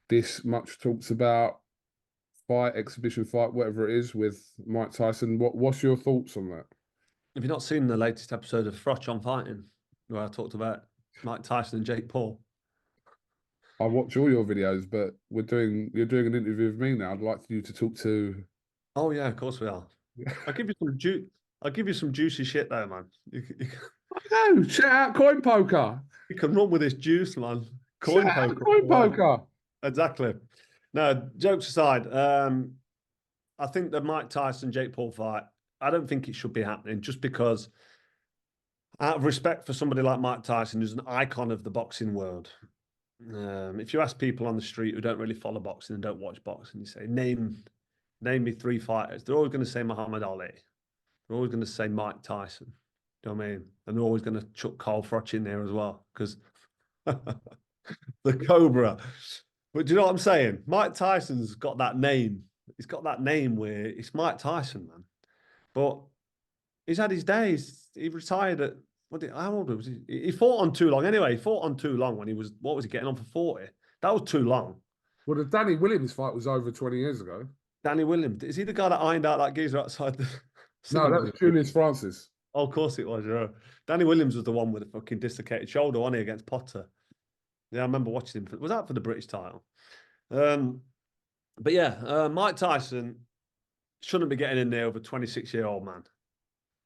this much talks about exhibition fight, whatever it is, with Mike Tyson. What's your thoughts on that? Have you not seen the latest episode of Froch on Fighting, where I talked about Mike Tyson and Jake Paul? I watch all your videos, but you're doing an interview with me now. I'd like you to talk to. Oh yeah, of course we are. I'll give you some I'll give you some juicy shit though, man. No, shout out Coin Poker. You can run with this juice, man. Shout Coin out poker. Coin Poker. Exactly. No, jokes aside, I think the Mike Tyson Jake Paul fight, I don't think it should be happening just because out of respect for somebody like Mike Tyson, who's an icon of the boxing world. If you ask people on the street who don't really follow boxing and don't watch boxing, you say, name me 3 fighters. They're always going to say Muhammad Ali. They're always going to say Mike Tyson. You know what I mean? And they're always going to chuck Carl Froch in there as well because the Cobra. But do you know what I'm saying? Mike Tyson's got that name. He's got that name where it's Mike Tyson, man. But he's had his days. He retired at how old was he? He fought on too long. Anyway, he fought on too long when he was what was he getting on for 40? That was too long. Well, the Danny Williams fight was over 20 years ago. Danny Williams. Is he the guy that ironed out that geezer outside the No, that was Julius Francis. Oh, of course it was, yeah. Danny Williams was the one with the fucking dislocated shoulder, wasn't he, against Potter? Yeah, I remember watching him. Was that for the British title? But yeah, Mike Tyson shouldn't be getting in there with a 26-year-old man.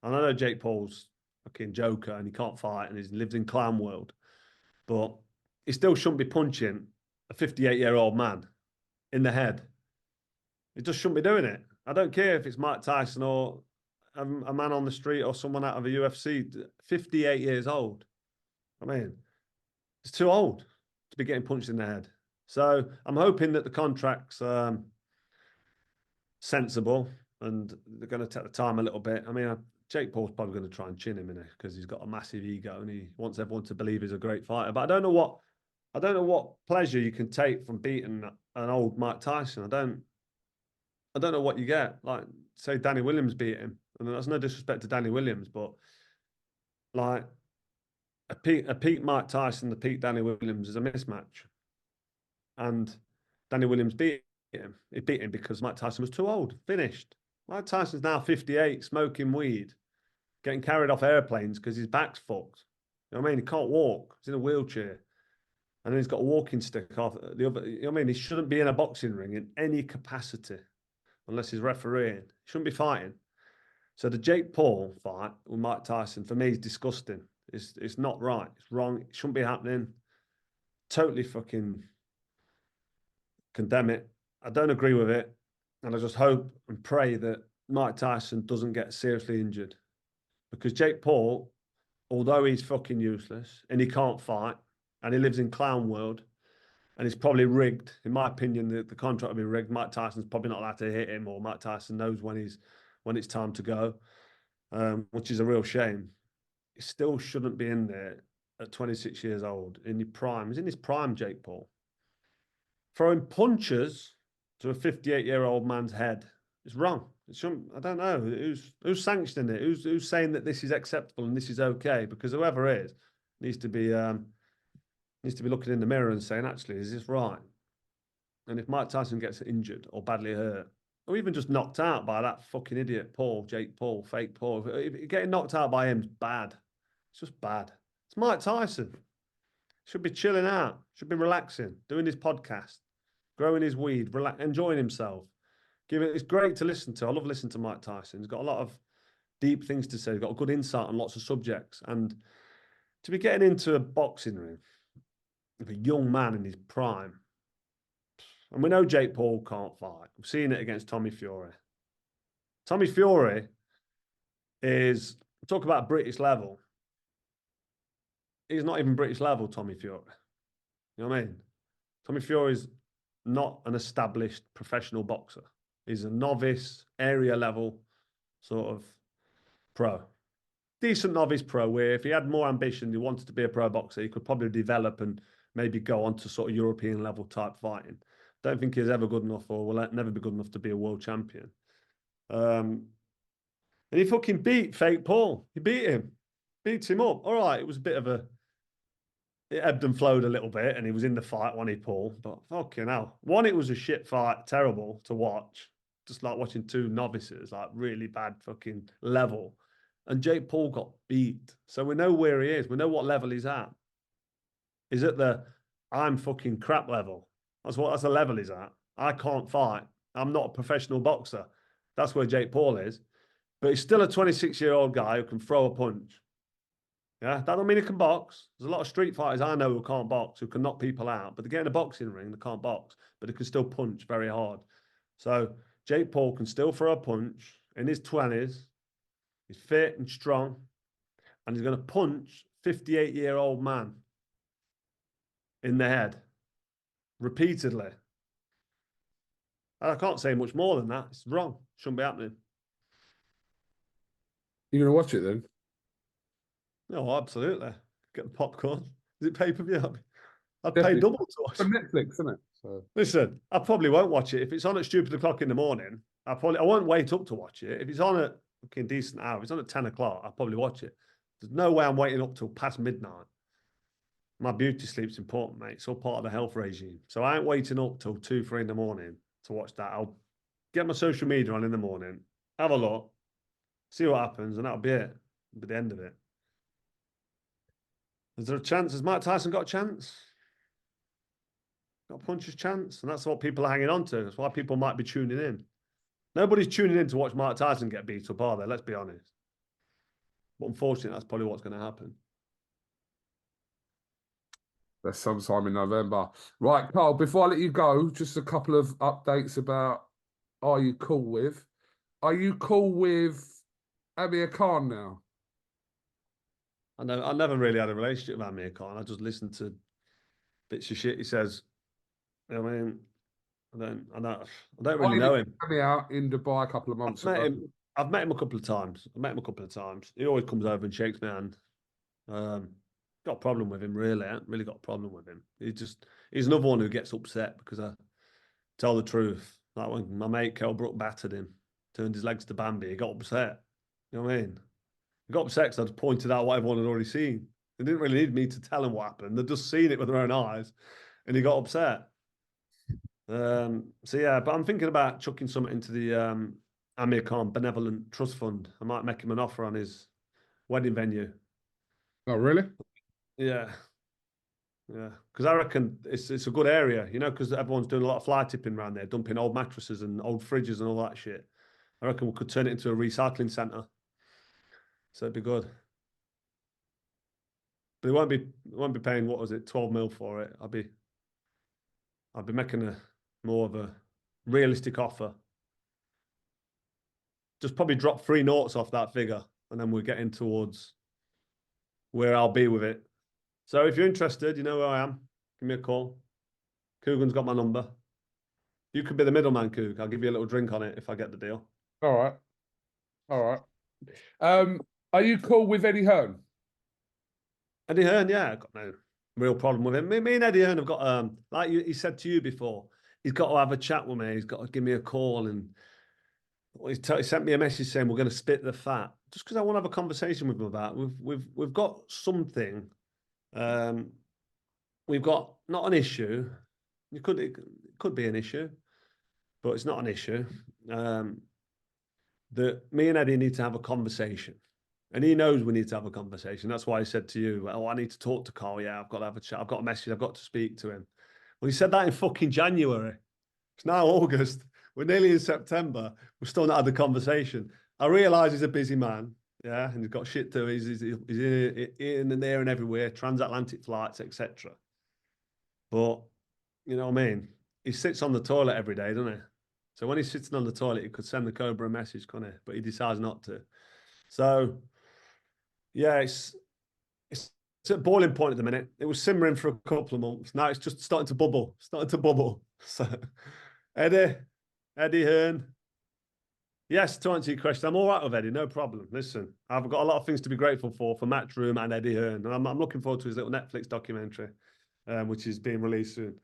And I know Jake Paul's fucking joker and he can't fight and he lives in clown world, but he still shouldn't be punching a 58-year-old man in the head. He just shouldn't be doing it. I don't care if it's Mike Tyson or a man on the street or someone out of a UFC, 58 years old. I mean, it's too old to be getting punched in the head. So I'm hoping that the contract's sensible and they're going to take the time a little bit. I mean, Jake Paul's probably going to try and chin him in it because he's got a massive ego and he wants everyone to believe he's a great fighter. But I don't know what pleasure you can take from beating an old Mike Tyson. I don't know what you get. Like, say Danny Williams beat him. And that's no disrespect to Danny Williams, but like a peak Mike Tyson, the peak Danny Williams is a mismatch. And Danny Williams beat him. He beat him because Mike Tyson was too old, finished. Mike Tyson's now 58, smoking weed, getting carried off airplanes because his back's fucked. You know what I mean? He can't walk. He's in a wheelchair. And then he's got a walking stick off the other. You know what I mean? He shouldn't be in a boxing ring in any capacity unless he's refereeing. He shouldn't be fighting. So the Jake Paul fight with Mike Tyson, for me, is disgusting. It's not right. It's wrong. It shouldn't be happening. Totally fucking condemn it. I don't agree with it. And I just hope and pray that Mike Tyson doesn't get seriously injured. Because Jake Paul, although he's fucking useless and he can't fight and he lives in clown world and it's probably rigged, in my opinion, the contract will be rigged. Mike Tyson's probably not allowed to hit him, or Mike Tyson knows when it's time to go, which is a real shame. He still shouldn't be in there at 26 years old in his prime. He's in his prime, Jake Paul. Throwing punches to a 58-year-old man's head is wrong. It shouldn't. I don't know who's sanctioning it. Who's saying that this is acceptable and this is okay? Because whoever is needs to be looking in the mirror and saying, actually, is this right? And if Mike Tyson gets injured or badly hurt, or even just knocked out by that fucking idiot Jake Paul, fake Paul, getting knocked out by him's bad. It's just bad. It's Mike Tyson. Should be chilling out. Should be relaxing, doing his podcast, growing his weed, enjoying himself. It's great to listen to. I love listening to Mike Tyson. He's got a lot of deep things to say. He's got a good insight on lots of subjects. And to be getting into a boxing ring with a young man in his prime, and we know Jake Paul can't fight. We've seen it against Tommy Fury. Tommy Fury is, talk about British level. He's not even British level, Tommy Fury. You know what I mean? Tommy Fury's not an established professional boxer. He's a novice, area level sort of pro. Decent novice pro, where if he had more ambition, he wanted to be a pro boxer, he could probably develop and maybe go on to sort of European level type fighting. Don't think he's ever good enough or will never be good enough to be a world champion. And he fucking beat fake Paul. He beat him. Beat him up. All right, it was a bit of it ebbed and flowed a little bit, and he was in the fight, wasn't he, Paul? But fucking hell. One, it was a shit fight, terrible to watch. Just like watching two novices, like really bad fucking level. And Jake Paul got beat. So we know where he is. We know what level he's at. He's at the, I'm fucking crap level. That's the level he's at. I can't fight. I'm not a professional boxer. That's where Jake Paul is. But he's still a 26-year-old guy who can throw a punch. Yeah, that don't mean he can box. There's a lot of street fighters I know who can't box, who can knock people out, but they get in a boxing ring, they can't box, but they can still punch very hard. So Jake Paul can still throw a punch in his 20s. He's fit and strong, and he's going to punch 58-year-old man in the head repeatedly. I can't say much more than that. It's wrong. Shouldn't be happening. You're gonna watch it then? No, absolutely. Get the popcorn. Is it pay-per-view? I'd pay Definitely. double to watch It's on it. Netflix, isn't it? So Listen, I probably won't watch it. If it's on at stupid o'clock in the morning, I won't wait up to watch it. If it's on at fucking decent hour, if it's on at 10 o'clock, I'll probably watch it. There's no way I'm waiting up till past midnight. My beauty sleep's important, mate. It's all part of the health regime. So I ain't waiting up till 2, 3 in the morning to watch that. I'll get my social media on in the morning, have a look, see what happens, and that'll be it. That'll be the end of it. Is there a chance? Has Mike Tyson got a chance? Got a puncher's chance? And that's what people are hanging on to. That's why people might be tuning in. Nobody's tuning in to watch Mike Tyson get beat up, are they? Let's be honest. But unfortunately, that's probably what's going to happen. that's sometime in November. Right, Carl, before I let you go, just a couple of updates about Are You Cool With? Are you cool with Amir Khan now? I know I never really had a relationship with Amir Khan. I just listened to bits of shit he says. You know what I mean? I don't really know him. Amir in Dubai a couple of months ago. I've met him a couple of times. He always comes over and shakes my hand. Got a problem with him, really. I haven't really got a problem with him. He's another one who gets upset because I tell the truth. Like when my mate Kell Brook battered him, turned his legs to Bambi, he got upset. You know what I mean? He got upset because I'd pointed out what everyone had already seen. They didn't really need me to tell him what happened. They'd just seen it with their own eyes, and he got upset. So yeah, but I'm thinking about chucking something into the Amir Khan Benevolent Trust Fund. I might make him an offer on his wedding venue. Oh, really? Yeah. Yeah, because I reckon it's a good area, you know, because everyone's doing a lot of fly tipping around there, dumping old mattresses and old fridges and all that shit. I reckon we could turn it into a recycling centre. So it'd be good. But it won't be paying, what was it, 12 mil for it. I'll be making more of a realistic offer. Just probably drop 3 noughts off that figure, and then we're getting towards where I'll be with it. So if you're interested, you know where I am. Give me a call. KUGAN's got my number. You could be the middleman, Coog. I'll give you a little drink on it if I get the deal. All right. All right. Are you cool with Eddie Hearn? Eddie Hearn, yeah, I've got no real problem with him. Me and Eddie Hearn have got, like he said to you before, he's got to have a chat with me. He's got to give me a call, and he sent me a message saying we're going to spit the fat, just because I want to have a conversation with him about. We've got something. We've got not an issue. It could be an issue, but it's not an issue. That me and Eddie need to have a conversation. And he knows we need to have a conversation. That's why he said to you, oh, I need to talk to Carl. Yeah, I've got to have a chat. I've got a message. I've got to speak to him. Well, he said that in fucking January. It's now August. We're nearly in September. We've still not had the conversation. I realise he's a busy man. Yeah, and he's got shit to. He's in and there and everywhere, transatlantic flights, etc. But, you know what I mean? He sits on the toilet every day, doesn't he? So when he's sitting on the toilet, he could send the Cobra a message, couldn't he? But he decides not to. So, yeah, it's at a boiling point at the minute. It was simmering for a couple of months. Now it's just starting to bubble. So, Eddie Hearn. Yes, to answer your question, I'm all right with Eddie, no problem. Listen, I've got a lot of things to be grateful for Matchroom and Eddie Hearn. And I'm looking forward to his little Netflix documentary, which is being released soon.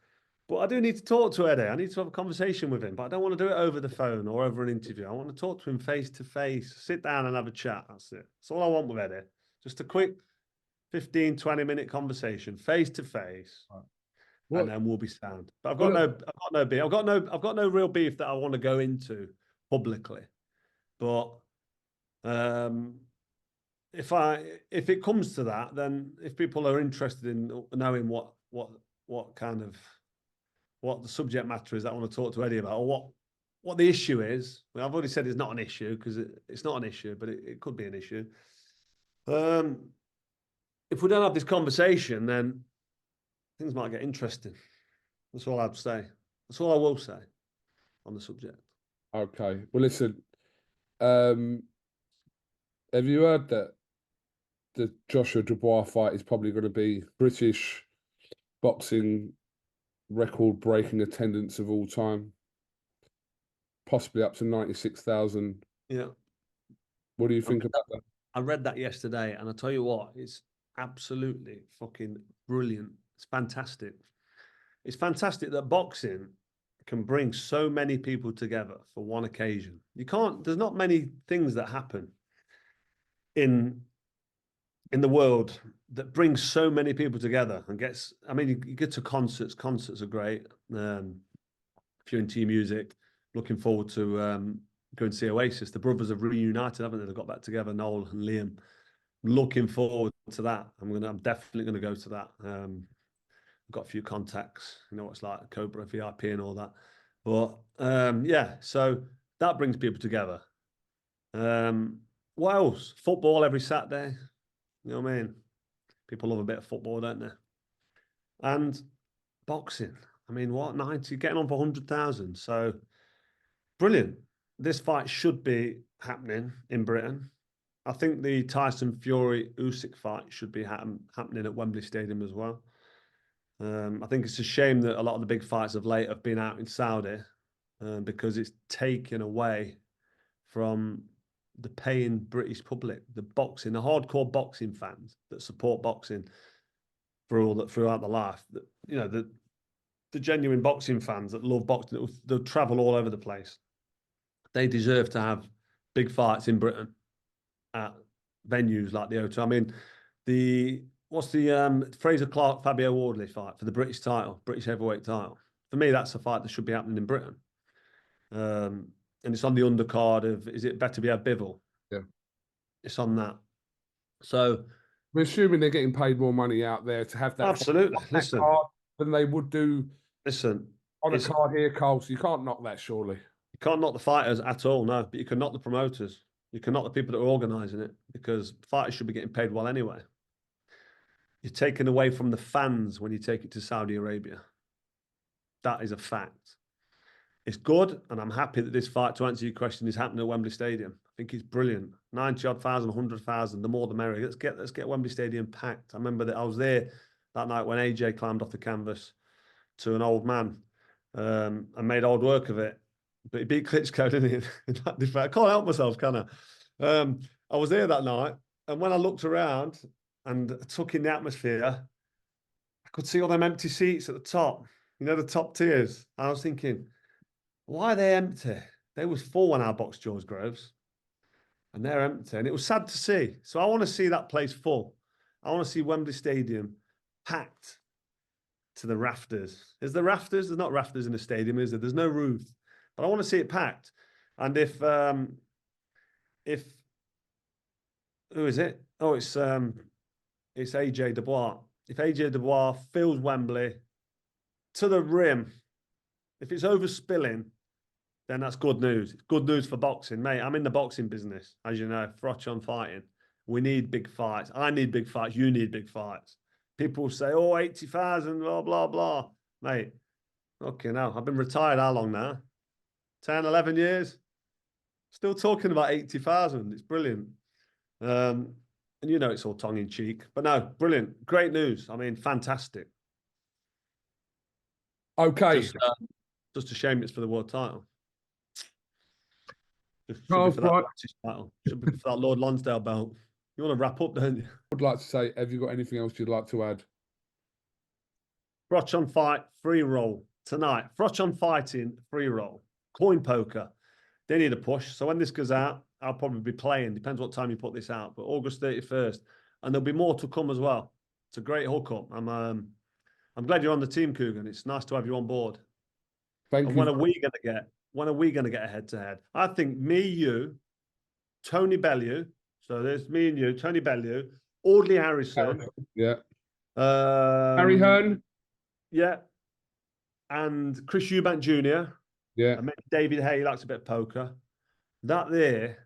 But I do need to talk to Eddie. I need to have a conversation with him, but I don't want to do it over the phone or over an interview. I want to talk to him face to face, sit down and have a chat. That's it. That's all I want with Eddie. Just a quick 15, 20-minute conversation, face to face. And then we'll be sound. But I've got no beef. I've got no real beef that I want to go into publicly. But if it comes to that, then if people are interested in knowing what what the subject matter is that I want to talk to Eddie about, or what the issue is. Well, I've already said it's not an issue because it's not an issue, but it could be an issue. If we don't have this conversation, then things might get interesting. That's all I'd say. That's all I will say on the subject. Okay. Well, listen. Have you heard that the Joshua Dubois fight is probably going to be British boxing record-breaking attendance of all time? Possibly up to 96,000. Yeah. What do you think about that? I read that yesterday, and I tell you what, it's absolutely fucking brilliant. It's fantastic. It's fantastic that boxing can bring so many people together for one occasion. There's not many things that happen in the world that brings so many people together and you get to concerts. Concerts are great. If you're into music, looking forward to going to see Oasis. The brothers have reunited, haven't they? They've got back together, Noel and Liam. Looking forward to that. I'm definitely going to go to that. I've got a few contacts. You know what it's like, Cobra VIP and all that. But yeah, so that brings people together. What else? Football every Saturday. You know what I mean? People love a bit of football, don't they? And boxing. I mean, what? 90, getting on for 100,000. So brilliant. This fight should be happening in Britain. I think the Tyson Fury-Usyk fight should be happening at Wembley Stadium as well. I think it's a shame that a lot of the big fights of late have been out in Saudi because it's taken away from the paying British public, the hardcore boxing fans that support boxing throughout the life. The genuine boxing fans that love boxing, they'll travel all over the place. They deserve to have big fights in Britain at venues like the O2. I mean, what's the Fraser Clark Fabio Wardley fight for the British title, British heavyweight title? For me, that's a fight that should be happening in Britain. And it's on the undercard of, is it Beterbiev Bivol? Yeah. It's on that. So we're assuming they're getting paid more money out there to have that. Absolutely. Listen. Card than they would do. Listen. On a card here, Cole, so you can't knock that, surely. You can't knock the fighters at all, no. But you can knock the promoters. You can knock the people that are organising it because fighters should be getting paid well anyway. You're taken away from the fans when you take it to Saudi Arabia. That is a fact. It's good, and I'm happy that this fight, to answer your question, is happening at Wembley Stadium. I think it's brilliant. 90-odd thousand, 100,000, the more the merrier. Let's get Wembley Stadium packed. I remember that I was there that night when AJ climbed off the canvas to an old man and made old work of it. But he beat Klitschko, didn't he? I can't help myself, can I? I was there that night, and when I looked around and took in the atmosphere, I could see all them empty seats at the top. You know, the top tiers. I was thinking, why are they empty? They was full when I boxed George Groves, and they're empty. And it was sad to see. So I want to see that place full. I want to see Wembley Stadium packed to the rafters. Is there rafters? There's not rafters in the stadium, is there? There's no roof. But I want to see it packed. And if who is it? Oh, it's AJ Dubois. If AJ Dubois fills Wembley to the rim, if it's overspilling, then that's good news. It's good news for boxing, mate. I'm in the boxing business, as you know. Froch on fighting. We need big fights. I need big fights. You need big fights. People say, oh, 80,000, blah, blah, blah. Mate, okay, now I've been retired how long now? 10, 11 years? Still talking about 80,000. It's brilliant. And you know it's all tongue-in-cheek. But no, brilliant. Great news. I mean, fantastic. Okay. Just a shame it's for the world title. Should Oh, be for that British title. Should be for that Lord Lonsdale belt. You want to wrap up, don't you? I would like to say, have you got anything else you'd like to add? Froch on fight, free roll tonight. Froch on fighting, free roll. Coin poker. They need a push. So when this goes out, I'll probably be playing. Depends what time you put this out. But August 31st. And there'll be more to come as well. It's a great hookup. I'm glad you're on the team, Kugan. It's nice to have you on board. Thank you. When are we going to get a head-to-head? I think me, you, Tony Bellew. So there's me and you, Tony Bellew, Audley Harrison. Yeah. Harry Hearn. Yeah. And Chris Eubank Jr. Yeah. And maybe David Hay, he likes a bit of poker. That there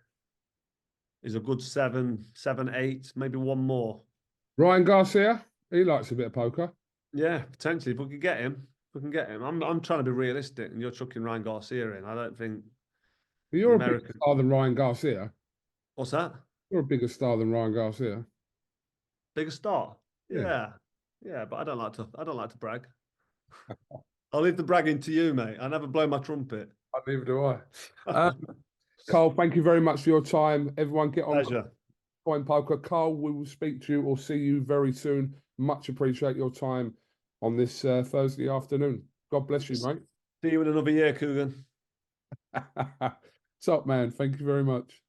is a good 7, 8, maybe one more. Ryan Garcia, he likes a bit of poker. Yeah, potentially. If we could get him, I'm trying to be realistic, and you're chucking Ryan Garcia in. I don't think You're the a bigger American. star than Ryan Garcia. What's that? You're a bigger star than Ryan Garcia. Bigger star? Yeah. Yeah, but I don't like to brag. I'll leave the bragging to you, mate. I never blow my trumpet. Neither do I. Carl, thank you very much for your time. Everyone get on Pleasure. Coin Poker. Carl, we will speak to you or see you very soon. Much appreciate your time on this Thursday afternoon. God bless you, mate. See you in another year, KUGAN. Top man. Thank you very much.